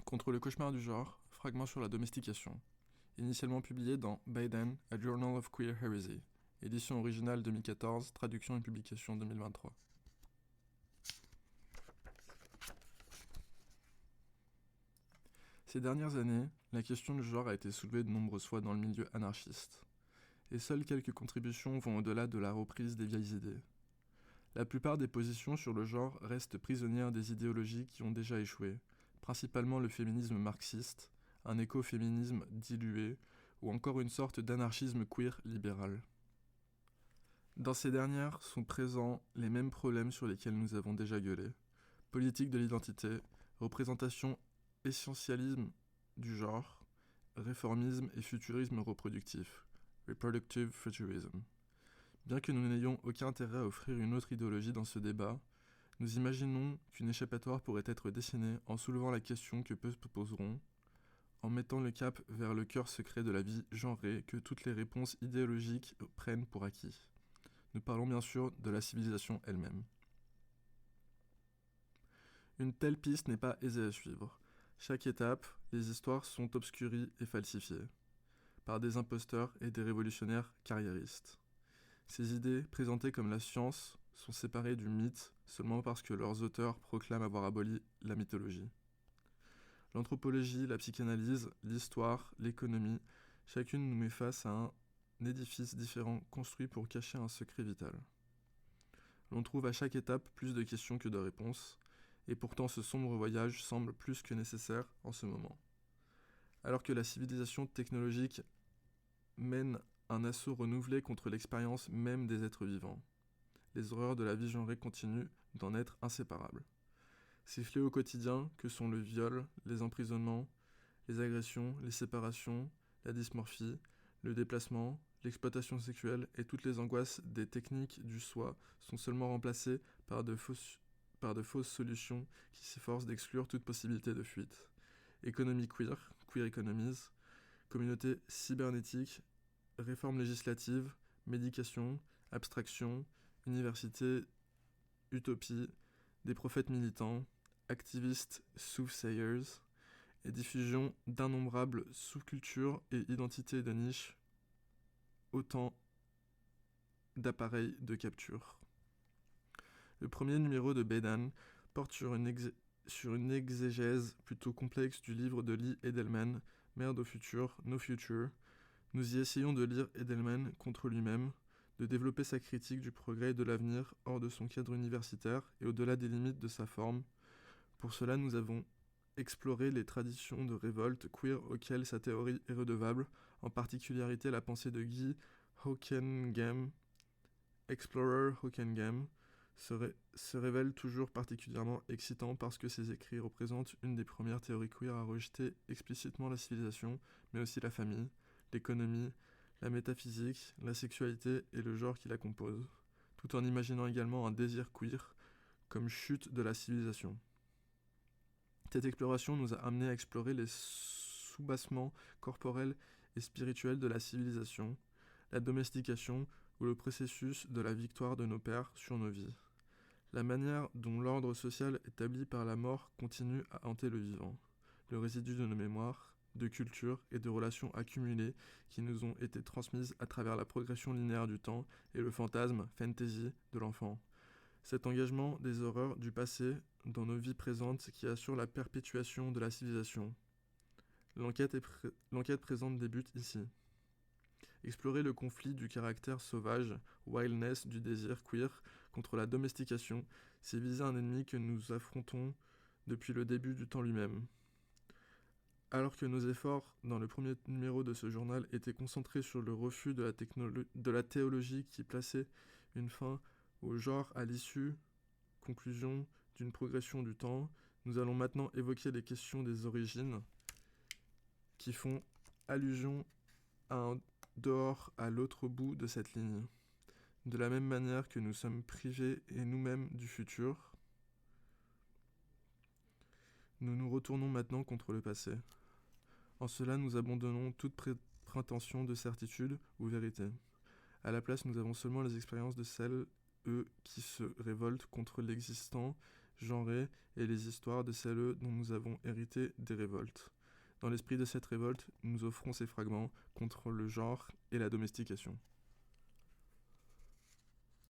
Contre le cauchemar du genre, fragment sur la domestication. Initialement publié dans Biden, A Journal of Queer Heresy. Édition originale 2014, traduction et publication 2023. Ces dernières années, la question du genre a été soulevée de nombreuses fois dans le milieu anarchiste. Et seules quelques contributions vont au-delà de la reprise des vieilles idées. La plupart des positions sur le genre restent prisonnières des idéologies qui ont déjà échoué, principalement le féminisme marxiste, un écoféminisme dilué, ou encore une sorte d'anarchisme queer libéral. Dans ces dernières sont présents les mêmes problèmes sur lesquels nous avons déjà gueulé. Politique de l'identité, représentation, essentialisme du genre, réformisme et futurisme reproductif, reproductive futurism. Bien que nous n'ayons aucun intérêt à offrir une autre idéologie dans ce débat, nous imaginons qu'une échappatoire pourrait être dessinée en soulevant la question que peu se poseront, en mettant le cap vers le cœur secret de la vie genrée que toutes les réponses idéologiques prennent pour acquis. Nous parlons bien sûr de la civilisation elle-même. Une telle piste n'est pas aisée à suivre. Chaque étape, les histoires sont obscuries et falsifiées, par des imposteurs et des révolutionnaires carriéristes. Ces idées, présentées comme la science, sont séparées du mythe seulement parce que leurs auteurs proclament avoir aboli la mythologie. L'anthropologie, la psychanalyse, l'histoire, l'économie, chacune nous met face à un édifice différent construit pour cacher un secret vital. L'on trouve à chaque étape plus de questions que de réponses, et pourtant ce sombre voyage semble plus que nécessaire en ce moment. Alors que la civilisation technologique mène un assaut renouvelé contre l'expérience même des êtres vivants, les horreurs de la vie genrée continuent d'en être inséparables. Ces fléaux quotidiens que sont le viol, les emprisonnements, les agressions, les séparations, la dysmorphie, le déplacement, l'exploitation sexuelle et toutes les angoisses des techniques du soi sont seulement remplacées par de fausses solutions qui s'efforcent d'exclure toute possibilité de fuite. Économie queer, queer economies, communauté cybernétique, réforme législative, médication, abstraction, université, utopie, des prophètes militants, activistes soothsayers, et diffusion d'innombrables sous-cultures et identités de niche, autant d'appareils de capture. Le premier numéro de Beden porte sur une exégèse plutôt complexe du livre de Lee Edelman, Merde au futur, No Future. Nous y essayons de lire Edelman contre lui-même, de développer sa critique du progrès et de l'avenir hors de son cadre universitaire et au-delà des limites de sa forme. Pour cela, nous avons exploré les traditions de révolte queer auxquelles sa théorie est redevable, en particularité la pensée de Guy Hockenheim, Explorer Hockenheim, se révèle toujours particulièrement excitant parce que ses écrits représentent une des premières théories queer à rejeter explicitement la civilisation, mais aussi la famille, l'économie, la métaphysique, la sexualité et le genre qui la composent, tout en imaginant également un désir queer comme chute de la civilisation. Cette exploration nous a amené à explorer les soubassements corporels et spirituels de la civilisation, la domestication ou le processus de la victoire de nos pères sur nos vies. La manière dont l'ordre social établi par la mort continue à hanter le vivant, le résidu de nos mémoires, de culture et de relations accumulées qui nous ont été transmises à travers la progression linéaire du temps et le fantasme, fantasy, de l'enfant. Cet engagement des horreurs du passé dans nos vies présentes qui assure la perpétuation de la civilisation. L'enquête présente débute ici. Explorer le conflit du caractère sauvage, wildness du désir queer contre la domestication, c'est viser un ennemi que nous affrontons depuis le début du temps lui-même. Alors que nos efforts dans le premier numéro de ce journal étaient concentrés sur le refus de la théologie qui plaçait une fin au genre à l'issue, conclusion d'une progression du temps, nous allons maintenant évoquer les questions des origines qui font allusion à un dehors à l'autre bout de cette ligne. De la même manière que nous sommes privés et nous-mêmes du futur, nous nous retournons maintenant contre le passé. En cela, nous abandonnons toute prétention de certitude ou vérité. À la place, nous avons seulement les expériences de celles, eux, qui se révoltent contre l'existant, genrées et les histoires de celles dont nous avons hérité des révoltes. Dans l'esprit de cette révolte, nous offrons ces fragments contre le genre et la domestication.